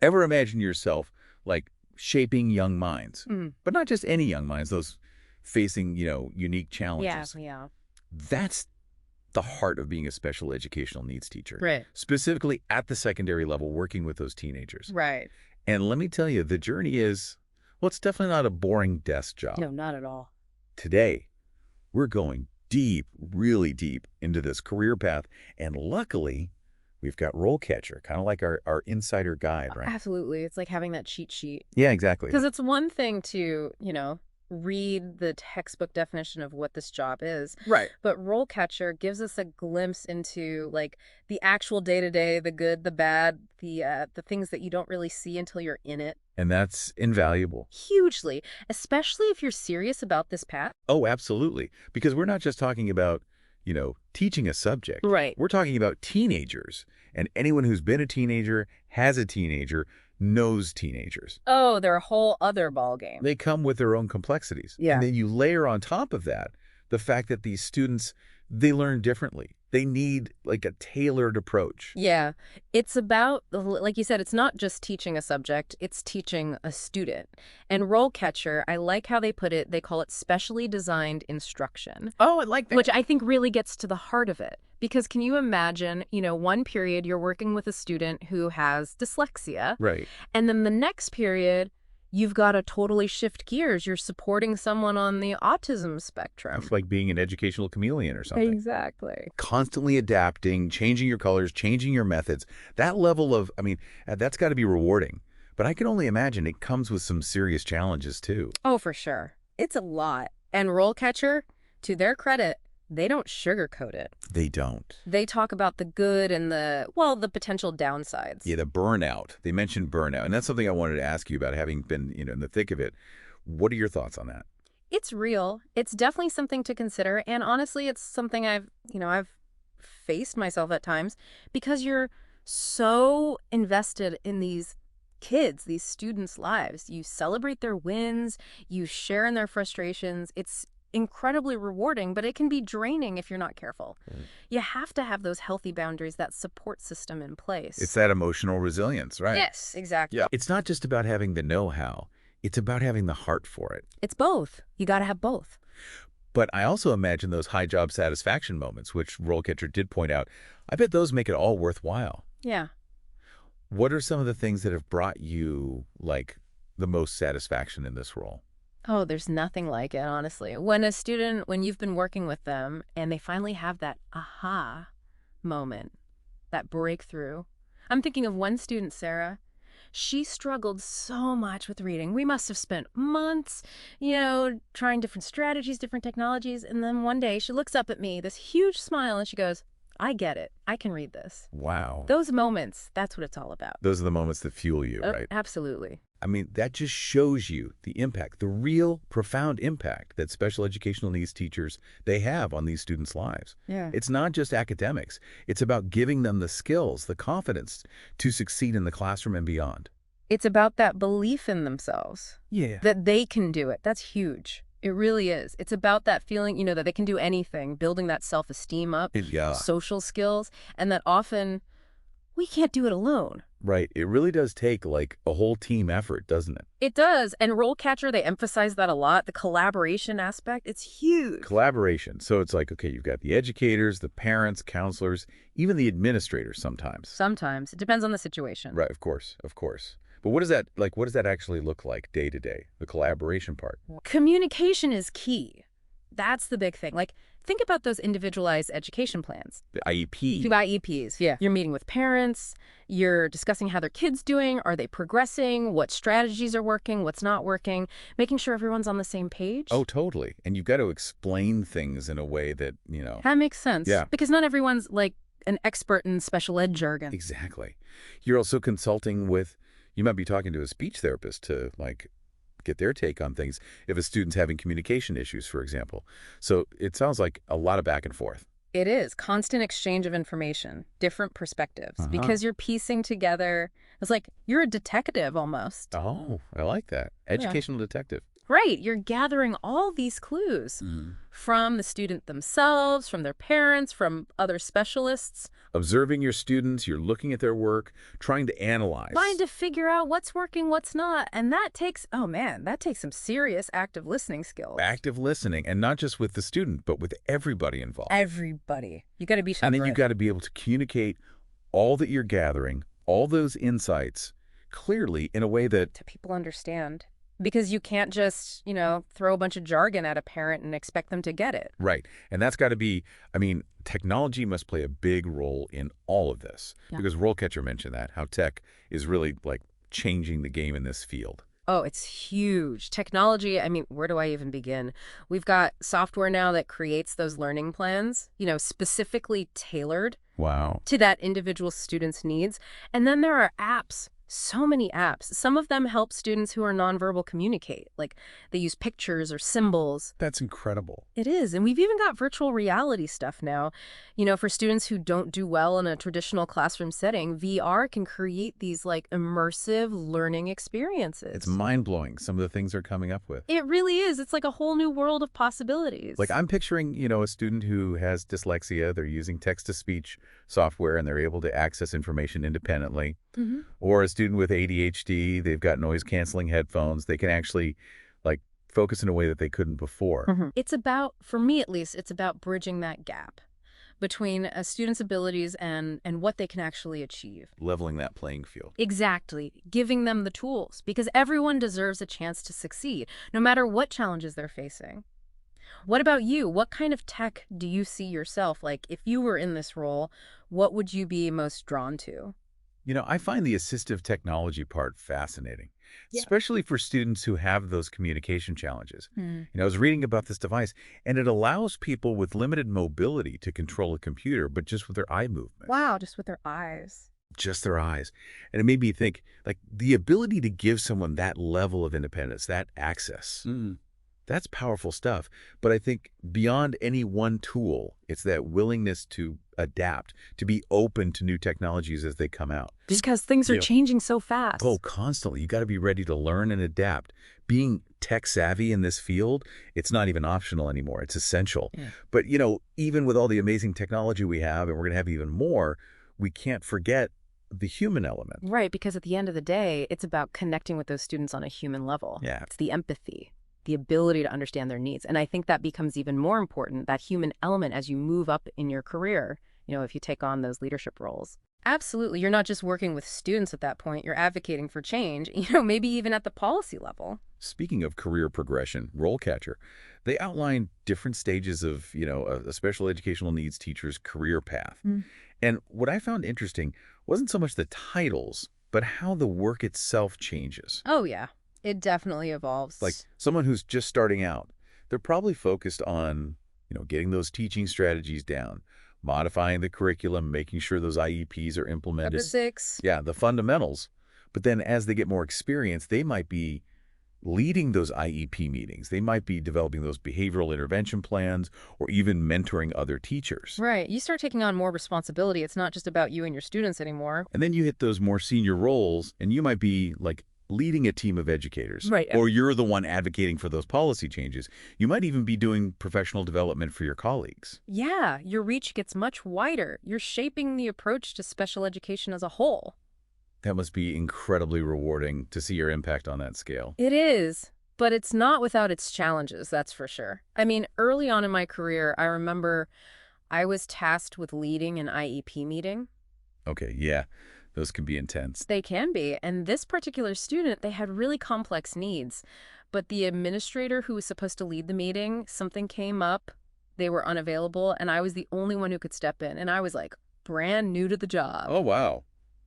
Ever imagine yourself, like, shaping young minds? Mm. But not just any young minds, those facing, unique Yeah, challenges. yeah. That's the heart of being a special educational needs teacher, Right. specifically at the secondary level, working with those teenagers. Right. And let me tell you, the journey is, well, it's definitely not a boring desk job. No, not at all. Today, we're going deep, really deep into this career path. And luckily, we've got RoleCatcher, kind of like our insider guide, right? Absolutely. It's like having that cheat sheet. Yeah, exactly. Because it's one thing to, read the textbook definition of what this job is. Right. But RoleCatcher gives us a glimpse into like the actual day-to-day, the good, the bad, the things that you don't really see until you're in it. And that's invaluable. Hugely, especially if you're serious about this path. Oh, absolutely. Because we're not just talking about, teaching a subject. Right. We're talking about teenagers. And anyone who's been a teenager, has a teenager, knows teenagers. Oh, they're a whole other ballgame. They come with their own complexities. Yeah. And then you layer on top of that the fact that these students, they learn differently. They need like a tailored approach. Yeah. It's about, like you said, it's not just teaching a subject, it's teaching a student. And RoleCatcher, I like how they put it, they call it specially designed instruction. Oh, I like that. Which I think really gets to the heart of it. Because can you imagine, one period you're working with a student who has dyslexia. Right. And then the next period, you've got to totally shift gears. You're supporting someone on the autism spectrum. It's like being an educational chameleon or something. Exactly. Constantly adapting, changing your colors, changing your methods. That level of, that's got to be rewarding. But I can only imagine it comes with some serious challenges too. Oh, for sure. It's a lot. And RoleCatcher, to their credit, they don't sugarcoat it. They don't. They talk about the good and the potential downsides. Yeah, the burnout. They mentioned burnout. And that's something I wanted to ask you about, having been, in the thick of it. What are your thoughts on that? It's real. It's definitely something to consider. And honestly, it's something I've faced myself at times because you're so invested in these kids, these students' lives. You celebrate their wins, you share in their frustrations. It's incredibly rewarding, but it can be draining if you're not careful. You have to have those healthy boundaries, that support system in place. It's that emotional resilience, right? Yes, exactly. Yeah. It's not just about having the know-how. It's about having the heart for it. It's both. You got to have both. But I also imagine those high job satisfaction moments, which RoleCatcher did point out. I bet those make it all worthwhile. Yeah. What are some of the things that have brought you, the most satisfaction in this role? Oh, there's nothing like it, honestly. When you've been working with them and they finally have that aha moment, that breakthrough. I'm thinking of one student, Sarah. She struggled so much with reading. We must have spent months, trying different strategies, different technologies. And then one day she looks up at me, this huge smile, and she goes, I get it. I can read this. Wow. Those moments, that's what it's all about. Those are the moments that fuel you, right? Absolutely. That just shows you the impact, the real profound impact that special educational needs teachers, they have on these students' lives. Yeah. It's not just academics. It's about giving them the skills, the confidence to succeed in the classroom and beyond. It's about that belief in themselves. Yeah. That they can do it. That's huge. It really is. It's about that feeling, that they can do anything, building that self-esteem up, Yeah. social skills, and that often we can't do it alone. Right. It really does take a whole team effort, doesn't it? It does. And RoleCatcher, they emphasize that a lot. The collaboration aspect, it's huge. Collaboration. So it's okay, you've got the educators, the parents, counselors, even the administrators sometimes. Sometimes. It depends on the situation. Right, of course, of course. But what does that actually look like day to day, the collaboration part? Communication is key. That's the big thing. Think about those individualized education plans. The IEP. The IEPs, yeah. You're meeting with parents. You're discussing how their kid's doing. Are they progressing? What strategies are working? What's not working? Making sure everyone's on the same page. Oh, totally. And you've got to explain things in a way that, That makes sense. Yeah. Because not everyone's an expert in special ed jargon. Exactly. You're also consulting with, you might be talking to a speech therapist to, get their take on things if a student's having communication issues, for example. So it sounds like a lot of back and forth. It is. Constant exchange of information, different perspectives, because you're piecing together. It's like you're a detective almost. Oh, I like that. Educational detective. Right, you're gathering all these clues from the student themselves, from their parents, from other specialists, Observing your students, you're looking at their work, trying to trying analyze. to figure out what's working, what's not. And that takes, oh man, that takes some serious active listening skills. Active listening, and not just with the student, but with everybody involved. Everybody. You got to be And then separate. you've got to be able to communicate all that you're gathering, all those insights, clearly in a way that, to people understand. Because you can't just, throw a bunch of jargon at a parent and expect them to get it. right, and that's got to be, I mean, technology must play a big role in all of this. Yeah. Because RoleCatcher mentioned that, how tech is really, like, changing the game in this field. Oh, it's huge. Technology, I mean, where do I even begin? We've got software now that creates those learning plans, specifically tailored Wow. to that individual student's needs. And then there are apps, so many apps. Some of them help students who are nonverbal communicate, like they use pictures or symbols. That's incredible. It is. And we've even got virtual reality stuff now. For students who don't do well in a traditional classroom setting, VR can create these like immersive learning experiences. It's mind-blowing, some of the things they're coming up with. It really is. It's like a whole new world of possibilities. Like, I'm picturing, a student who has dyslexia. They're using text-to-speech software, and they're able to access information independently. Or a student with ADHD, they've got noise-canceling headphones. They can actually, like, focus in a way that they couldn't before. It's about, for me at least, it's about bridging that gap between a student's abilities and what they can actually achieve. Leveling that playing field. Exactly. Giving them the tools, because everyone deserves a chance to succeed, no matter what challenges they're facing. What about you? What kind of tech do you see yourself? Like, if you were in this role, what would you be most drawn to? I find the assistive technology part fascinating, Yeah. especially for students who have those communication challenges. I was reading about this device, and it allows people with limited mobility to control a computer, but just with their eye movement. Wow, just with their eyes. Just their eyes. And it made me think, like, the ability to give someone that level of independence, that access, that's powerful stuff. But I think beyond any one tool, it's that willingness to adapt, to be open to new technologies as they come out. Just because things are Yeah. changing so fast. Oh, constantly. You got to be ready to learn and adapt. Being tech savvy in this field, it's not even optional anymore. It's essential. Yeah. But, even with all the amazing technology we have, and we're going to have even more, we can't forget the human element. Right, because at the end of the day, it's about connecting with those students on a human level. Yeah. It's the empathy, the ability to understand their needs. And I think that becomes even more important, that human element, as you move up in your career, if you take on those leadership roles. Absolutely. You're not just working with students at that point. You're advocating for change, maybe even at the policy level. Speaking of career progression, RoleCatcher, they outline different stages of, a special educational needs teacher's career path. And what I found interesting wasn't so much the titles, but how the work itself changes. Oh, yeah. It definitely evolves. Like someone who's just starting out, they're probably focused on, getting those teaching strategies down, modifying the curriculum, making sure those IEPs are implemented. basics. Yeah, the fundamentals. But then as they get more experience, they might be leading those IEP meetings. They might be developing those behavioral intervention plans or even mentoring other teachers. Right. You start taking on more responsibility. It's not just about you and your students anymore. And then you hit those more senior roles, and you might be like leading a team of educators. Right. Or you're the one advocating for those policy changes. You might even be doing professional development for your colleagues. Yeah, your reach gets much wider. You're shaping the approach to special education as a whole. That must be incredibly rewarding to see your impact on that scale. It is, but it's not without its challenges, that's for sure. I mean, early on in my career, I remember I was tasked with leading an IEP meeting. Okay, yeah, those can be intense. They can be. And this particular student, they had really complex needs. But the administrator who was supposed to lead the meeting, something came up, they were unavailable, and I was the only one who could step in. And I was like brand new to the job. Oh, wow.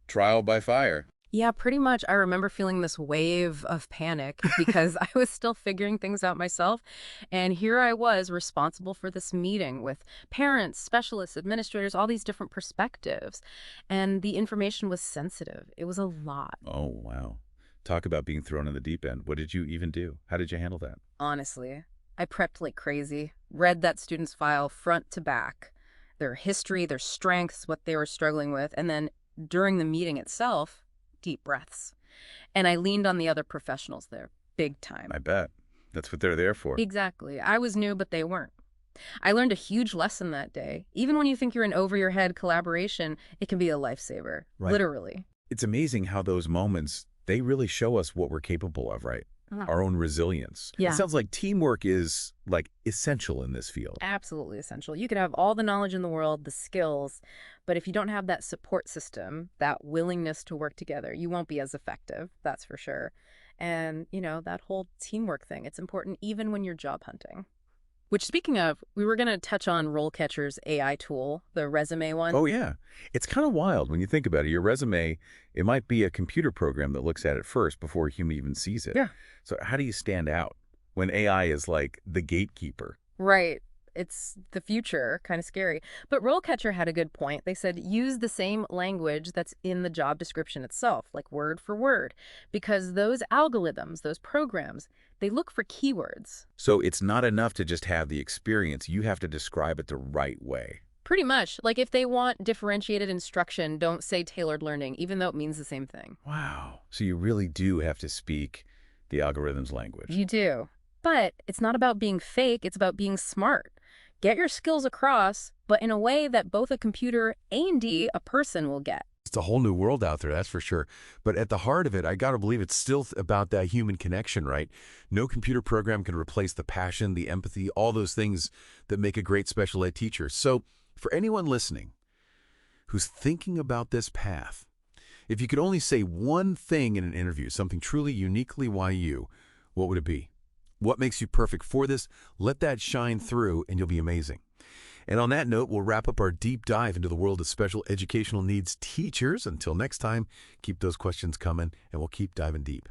Trial by fire. Yeah, pretty much. I remember feeling this wave of panic because I was still figuring things out myself. And here I was responsible for this meeting with parents, specialists, administrators, all these different perspectives. And the information was sensitive. It was a lot. Oh, wow. Talk about being thrown in the deep end. What did you even do? How did you handle that? Honestly, I prepped like crazy, read that student's file front to back, their history, their strengths, what they were struggling with, and then during the meeting itself, deep breaths. And I leaned on the other professionals there, big time. I bet. That's what they're there for. Exactly. I was new, but they weren't. I learned a huge lesson that day. Even when you think you're an over-your-head collaboration, it can be a lifesaver. Right. Literally. It's amazing how those moments, they really show us what we're capable of, right? Our own resilience. Yeah. It sounds like teamwork is, like, essential in this field. Absolutely essential. You could have all the knowledge in the world, the skills, but if you don't have that support system, that willingness to work together, you won't be as effective, that's for sure. And, that whole teamwork thing, it's important even when you're job hunting. Which, speaking of, we were going to touch on RoleCatcher's AI tool, the resume one. Oh, yeah. It's kind of wild when you think about it. Your resume, it might be a computer program that looks at it first before a human even sees it. Yeah. So how do you stand out when AI is like the gatekeeper? Right. It's the future, kind of scary. But RoleCatcher had a good point. They said use the same language that's in the job description itself, like word for word, because those algorithms, those programs, they look for keywords. So it's not enough to just have the experience. You have to describe it the right way. Pretty much. Like if they want differentiated instruction, don't say tailored learning, even though it means the same thing. Wow. So you really do have to speak the algorithm's language. You do. But it's not about being fake, it's about being smart. Get your skills across, but in a way that both a computer and a person will get. It's a whole new world out there, that's for sure. But at the heart of it, I got to believe it's still about that human connection, right? No computer program can replace the passion, the empathy, all those things that make a great special ed teacher. So for anyone listening who's thinking about this path, if you could only say one thing in an interview, something truly uniquely YU, what would it be? What makes you perfect for this? Let that shine through and you'll be amazing. And on that note, we'll wrap up our deep dive into the world of special educational needs teachers. Until next time, keep those questions coming and we'll keep diving deep.